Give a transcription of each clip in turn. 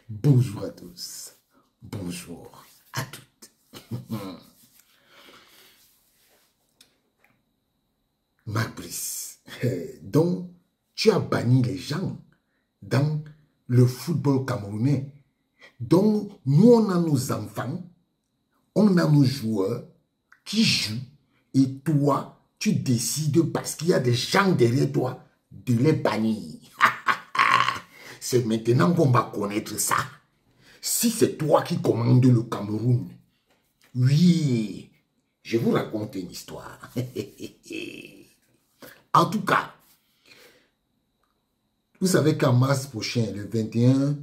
Bonjour à tous. Bonjour à toutes. Marc Brice, donc tu as banni les gens dans le football camerounais. Donc nous on a nos enfants, on a nos joueurs qui jouent et toi tu décides parce qu'il y a des gens derrière toi de les bannir. C'est maintenant qu'on va connaître ça. Si c'est toi qui commandes le Cameroun, oui, je vous raconte une histoire. En tout cas, vous savez qu'en mars prochain, le 21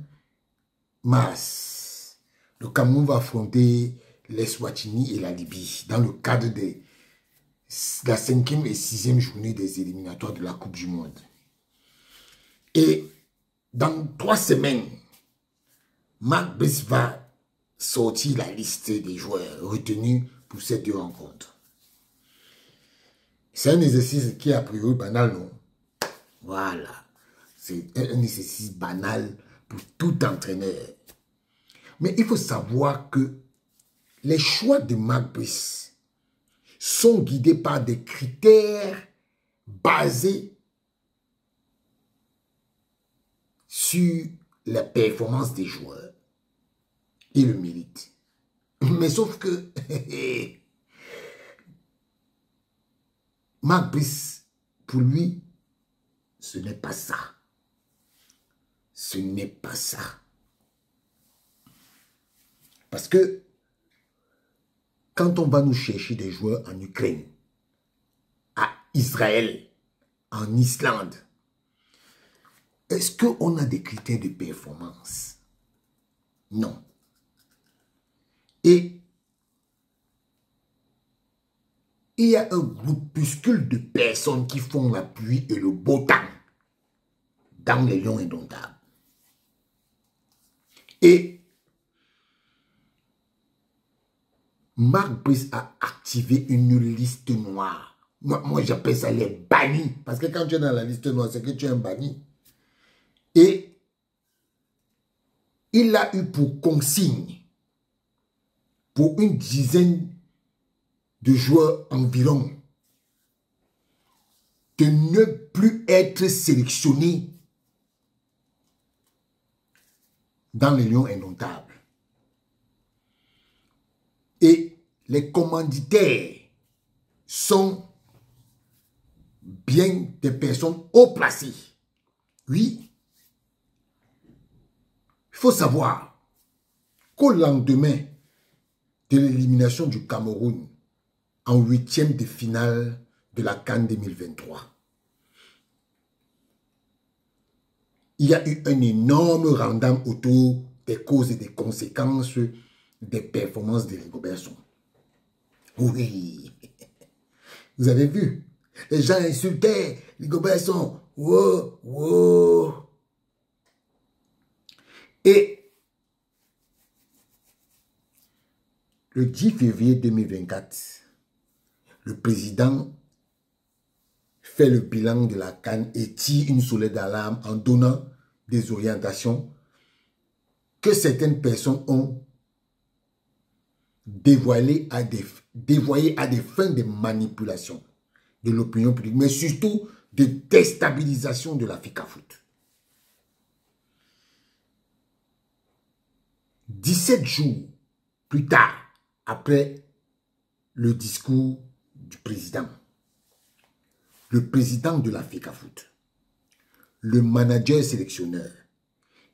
mars, le Cameroun va affronter l'Eswatini et la Libye dans le cadre de la 5e et 6e journée des éliminatoires de la Coupe du Monde. Et dans 3 semaines, Marc Brice va sortir la liste des joueurs retenus pour ces 2 rencontres. C'est un exercice qui est a priori banal, non? Voilà. C'est un exercice banal pour tout entraîneur. Mais il faut savoir que les choix de Marc Brice sont guidés par des critères basés sur la performance des joueurs et le mérite. Mais sauf que Marc Brice, pour lui, ce n'est pas ça. Ce n'est pas ça. Parce que quand on va nous chercher des joueurs en Ukraine, à Israël, en Islande, est-ce qu'on a des critères de performance? Non. Et il y a un groupuscule de personnes qui font la pluie et le beau temps dans les lions indomptables. Et Marc Brice a activé une liste noire. Moi j'appelle ça les bannis. Parce que quand tu es dans la liste noire, c'est que tu es un banni. Et il a eu pour consigne, pour une dizaine de joueurs environ, de ne plus être sélectionnés dans les lions indomptables. Et les commanditaires sont bien des personnes haut placées. Oui. Il faut savoir qu'au lendemain de l'élimination du Cameroun en 8e de finale de la CAN 2023, il y a eu un énorme rendement autour des causes et des conséquences des performances de Rigobert Song. Oui, vous avez vu, les gens insultaient Rigobert Song. Wow, wow. Et le 10 février 2024, le président fait le bilan de la CAN et tire une sonnette d'alarme en donnant des orientations que certaines personnes ont dévoyées à des fins de manipulation de l'opinion publique, mais surtout de déstabilisation de la FICAFOOT. 17 jours plus tard, après le discours du président, le président de la FICAFOOT, le manager sélectionneur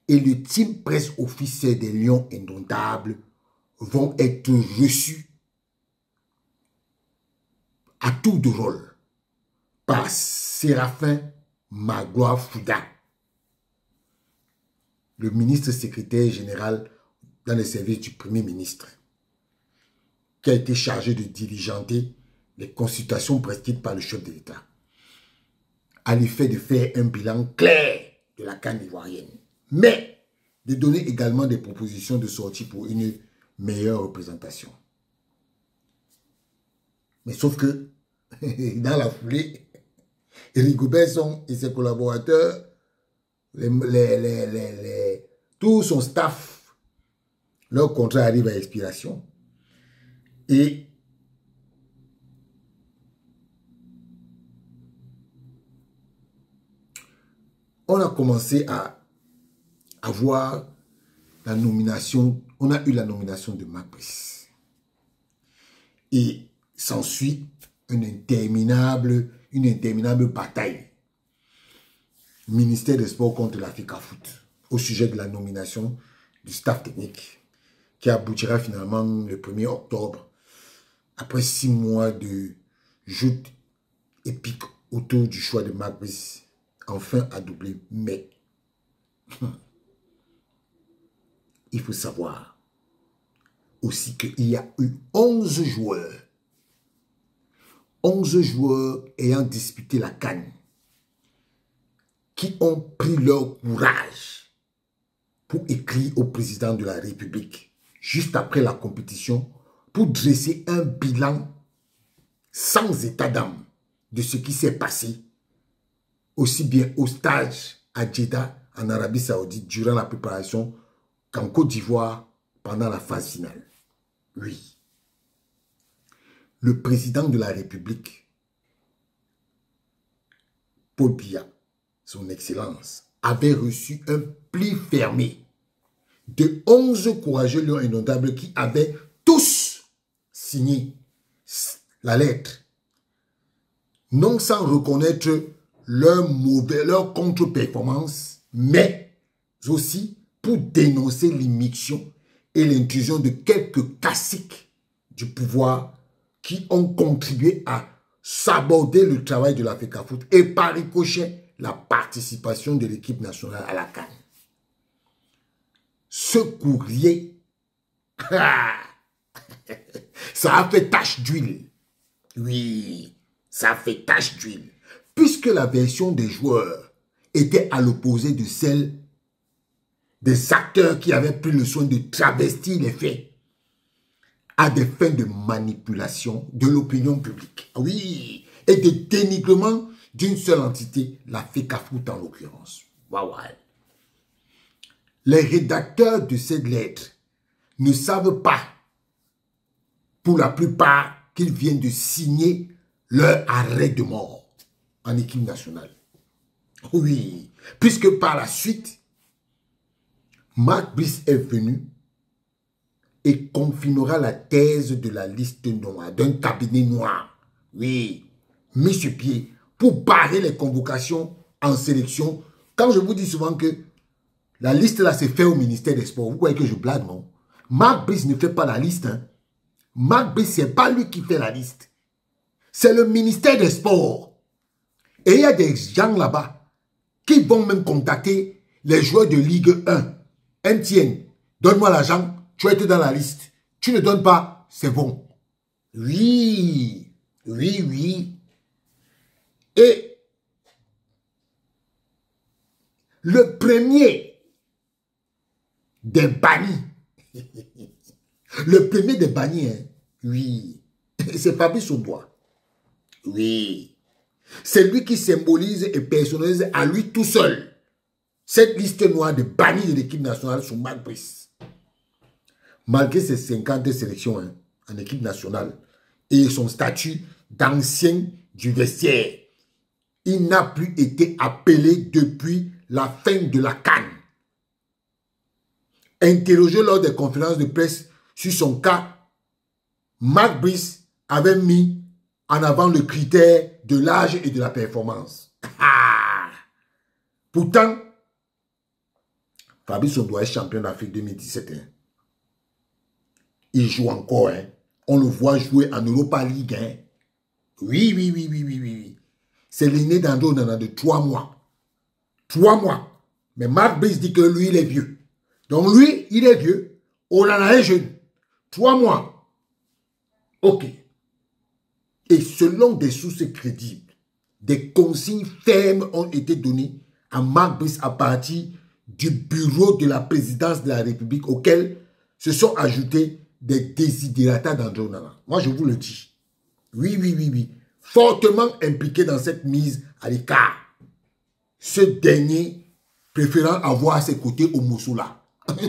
et le team presse officiel des Lions indomptables vont être reçus à tour de rôle par Séraphin Magloire Fouda, le ministre secrétaire général dans les services du Premier ministre, qui a été chargé de diligenter les consultations prescrites par le chef de l'État, à l'effet de faire un bilan clair de la CAN ivoirienne, mais de donner également des propositions de sortie pour une meilleure représentation. Mais sauf que, dans la foulée, Rigobert Song et ses collaborateurs tout son staff, leur contrat arrive à expiration. Et on a commencé à avoir la nomination, on a eu la nomination de Mac Brice. Et s'ensuit une interminable bataille. Ministère des Sports contre la FECAFOOT au sujet de la nomination du staff technique qui aboutira finalement le 1er octobre après 6 mois de joute épique autour du choix de Mac Brice, enfin à doubler. Mais il faut savoir aussi qu'il y a eu 11 joueurs ayant disputé la CAN qui ont pris leur courage pour écrire au président de la République juste après la compétition pour dresser un bilan sans état d'âme de ce qui s'est passé aussi bien au stage à Jeddah en Arabie Saoudite durant la préparation qu'en Côte d'Ivoire pendant la phase finale. Oui. Le président de la République, Paul Biya, son excellence, avait reçu un pli fermé de 11 courageux lions inondables qui avaient tous signé la lettre, non sans reconnaître leur contre-performance, mais aussi pour dénoncer l'immixtion et l'intrusion de quelques caciques du pouvoir qui ont contribué à saborder le travail de la FECAFOOT et par ricochet la participation de l'équipe nationale à la CAN. Ce courrier, ça a fait tache d'huile. Oui, ça a fait tache d'huile. Puisque la version des joueurs était à l'opposé de celle des acteurs qui avaient pris le soin de travestir les faits à des fins de manipulation de l'opinion publique. Oui, et de dénigrement d'une seule entité, la FECAFOOT en l'occurrence. Waouh. Les rédacteurs de cette lettre ne savent pas, pour la plupart, qu'ils viennent de signer leur arrêt de mort en équipe nationale. Oui, puisque par la suite, Mac Brice est venu et confirmera la thèse de la liste noire, d'un cabinet noir, oui, mis sur pied pour barrer les convocations en sélection. Quand je vous dis souvent que la liste là c'est fait au ministère des Sports, vous croyez que je blague, non? Mac Brice ne fait pas la liste. Hein? Mac Brice, ce n'est pas lui qui fait la liste. C'est le ministère des Sports. Et il y a des gens là-bas qui vont même contacter les joueurs de Ligue 1. Etienne, donne-moi l'argent. Tu as été dans la liste. Tu ne donnes pas, c'est bon. Oui, oui, oui. Et le premier des bannis, le premier des bannis, hein, oui, c'est Fabrice Houmbouà. Oui. C'est lui qui symbolise et personnalise à lui tout seul cette liste noire de bannis de l'équipe nationale sous Mac Brice. Malgré ses 50 sélections hein, en équipe nationale et son statut d'ancien du vestiaire, il n'a plus été appelé depuis la fin de la CAN. Interrogé lors des conférences de presse sur son cas, Mac Brice avait mis en avant le critère de l'âge et de la performance. Pourtant, Fabrice Houmbouà est champion d'Afrique 2017. Hein. Il joue encore. Hein. On le voit jouer en Europa League. Hein. Oui, oui, oui, oui, oui, oui. C'est l'aîné d'André Onana de 3 mois. 3 mois. Mais Mac Brice dit que lui, il est vieux. Donc lui, il est vieux. Onana est jeune. 3 mois. Ok. Et selon des sources crédibles, des consignes fermes ont été données à Mac Brice à partir du bureau de la présidence de la République auquel se sont ajoutés des désidératas d'André Onana. Moi, je vous le dis. Oui, oui, oui, oui. Fortement impliqué dans cette mise à l'écart. Ce dernier préférant avoir à ses côtés Omosola.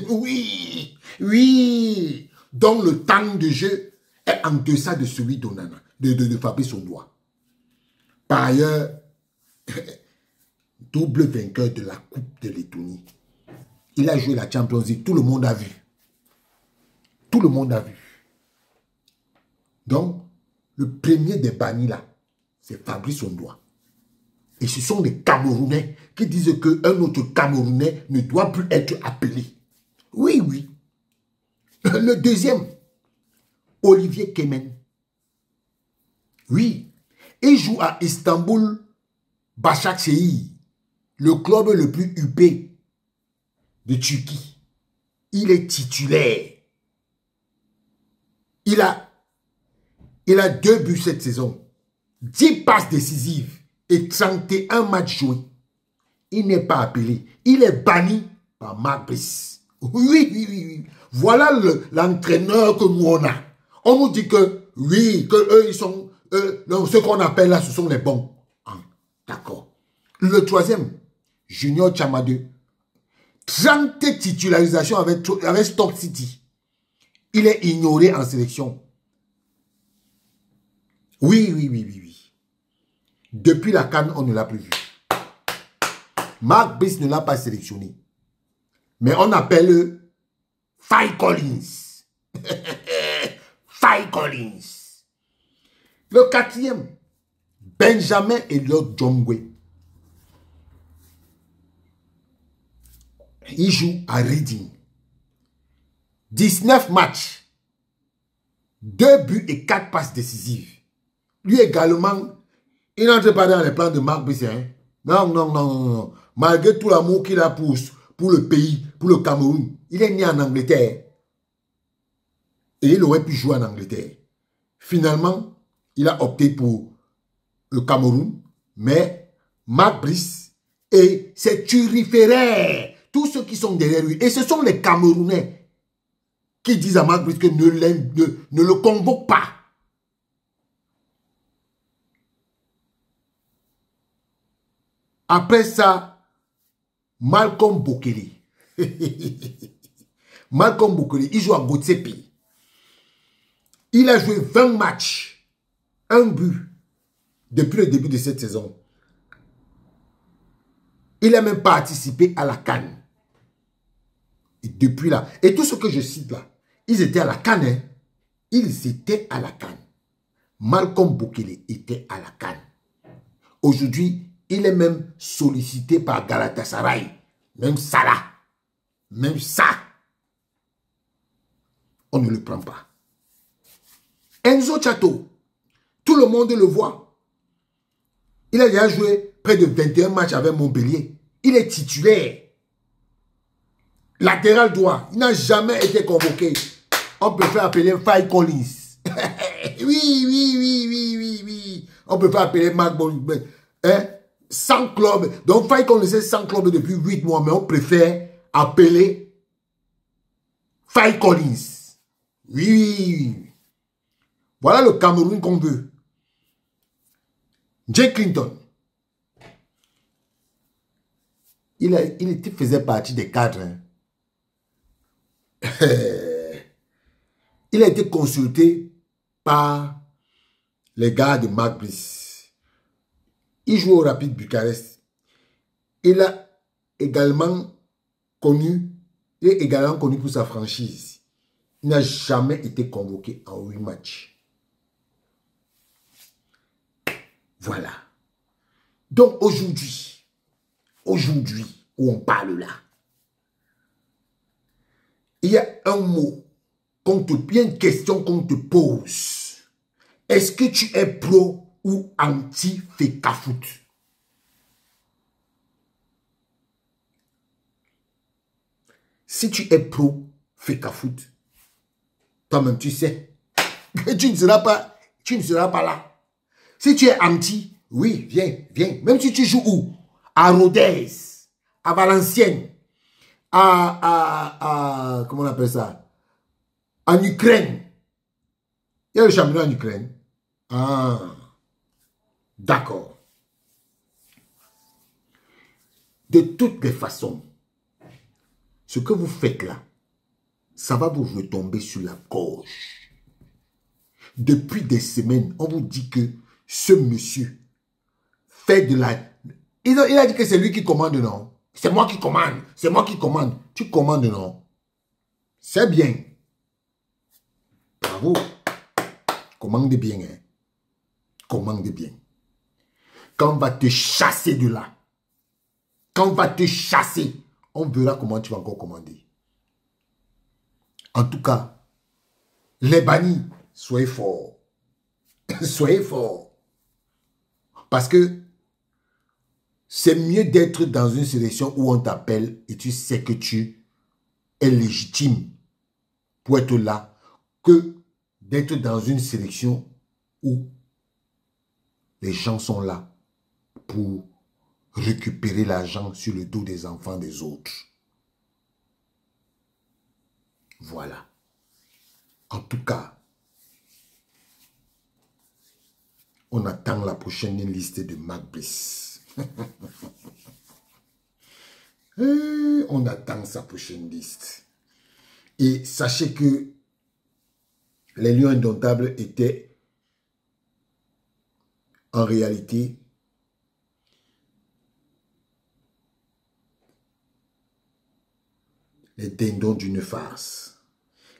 Oui, oui. Donc le temps de jeu est en deçà de celui d'Onana, de Fabrice Ondoa. Par ailleurs, double vainqueur de la Coupe de Lettonie. Il a joué la Champions League, tout le monde a vu. Tout le monde a vu. Donc, le premier des bannis là, c'est Fabrice Ondoa. Et ce sont les Camerounais qui disent qu'un autre Camerounais ne doit plus être appelé. Oui, oui. Le deuxième, Olivier Kemen. Oui. Il joue à Istanbul, Başakşehir, le club le plus huppé de Turquie. Il est titulaire. Il a 2 buts cette saison, 10 passes décisives et 31 matchs joués. Il n'est pas appelé. Il est banni par Marc Brice. Oui, oui, oui, oui. Voilà l'entraîneur que nous on a. On nous dit que, oui, que eux, ils sont, ce qu'on appelle là, ce sont les bons. Ah, d'accord. Le troisième, Junior Tchamadeu. 30 titularisations avec Stoke City. Il est ignoré en sélection. Oui, oui, oui, oui, oui. Depuis la CAN, on ne l'a plus vu. Marc Brice ne l'a pas sélectionné. Mais on appelle Faye Collins. Faye Collins. Le quatrième, Benjamin Elliott Djongwe. Il joue à Reading. 19 matchs. 2 buts et 4 passes décisives. Lui également, il n'entre pas dans les plans de Marc Brice. Hein? Non, non, non, non, non. Malgré tout l'amour qu'il a pour le pays, pour le Cameroun, il est né en Angleterre. Et il aurait pu jouer en Angleterre. Finalement, il a opté pour le Cameroun, mais Marc Brice et ses turiféraires, tous ceux qui sont derrière lui, et ce sont les Camerounais qui disent à Marc Brice que ne le convoque pas. Après ça, Malcolm Bokele. Malcolm Bokele, il joue à Gotsepe. Il a joué 20 matchs, 1 but, depuis le début de cette saison. Il a même participé à la CAN. Et depuis là, et tout ce que je cite là, ils étaient à la CAN. Hein? Ils étaient à la CAN. Malcolm Bokele était à la CAN. Aujourd'hui, il est même sollicité par Galatasaray. Même ça là. Même ça. On ne le prend pas. Enzo Chato. Tout le monde le voit. Il a déjà joué près de 21 matchs avec Montpellier. Il est titulaire. Latéral droit. Il n'a jamais été convoqué. On peut faire appeler Faye Collins. Oui, oui, oui, oui, oui, oui. On peut faire appeler Marc Bonnet. Hein? 100 clubs. Donc, Faye connaissait 100 clubs depuis 8 mois, mais on préfère appeler Faye Collins. Oui. Voilà le Cameroun qu'on veut. Jay Clinton. Il faisait partie des cadres. Hein. Il a été consulté par les gars de Marc Brice. Il joue au Rapid Bucarest. Il est également connu pour sa franchise. Il n'a jamais été convoqué en 8 matchs. Voilà. Donc aujourd'hui où on parle là, il y a un mot, il y a une question qu'on te pose. Est-ce que tu es pro ou anti-Fecafoot? Si tu es pro Fecafoot, toi-même tu sais que tu ne seras pas là. Si tu es anti, oui, viens. Même si tu joues où? À Rodez, à Valenciennes, comment on appelle ça? En Ukraine. Il y a le championnat en Ukraine. Ah, d'accord. De toutes les façons, ce que vous faites là, ça va vous retomber sur la gorge. Depuis des semaines, on vous dit que ce monsieur fait de la... Il a dit que c'est lui qui commande, non? C'est moi qui commande. C'est moi qui commande. Tu commandes, non? C'est bien. Bravo. Commande bien, hein? Commande bien. Quand on va te chasser de là, quand on va te chasser, on verra comment tu vas encore commander. En tout cas, les bannis, soyez forts. Soyez forts. Parce que c'est mieux d'être dans une sélection où on t'appelle et tu sais que tu es légitime pour être là que d'être dans une sélection où les gens sont là pour récupérer l'argent sur le dos des enfants des autres. Voilà. En tout cas, on attend la prochaine liste de Mac Brice. On attend sa prochaine liste. Et sachez que les Lions Indomptables étaient en réalité les dindons d'une farce.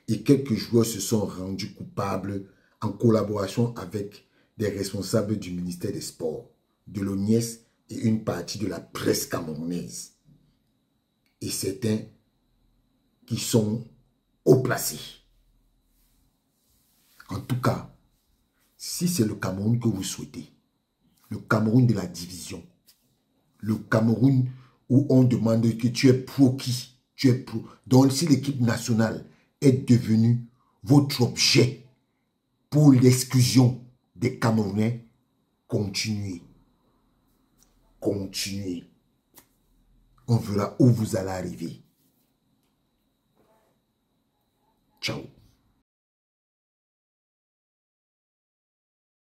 Et quelques joueurs se sont rendus coupables en collaboration avec des responsables du ministère des Sports, de l'ONIES et une partie de la presse camerounaise. Et certains qui sont haut placés. En tout cas, si c'est le Cameroun que vous souhaitez, le Cameroun de la division, le Cameroun où on demande que tu es pro qui, tu es pro. Donc si l'équipe nationale est devenue votre objet pour l'exclusion des Camerounais, continuez. Continuez. On verra où vous allez arriver.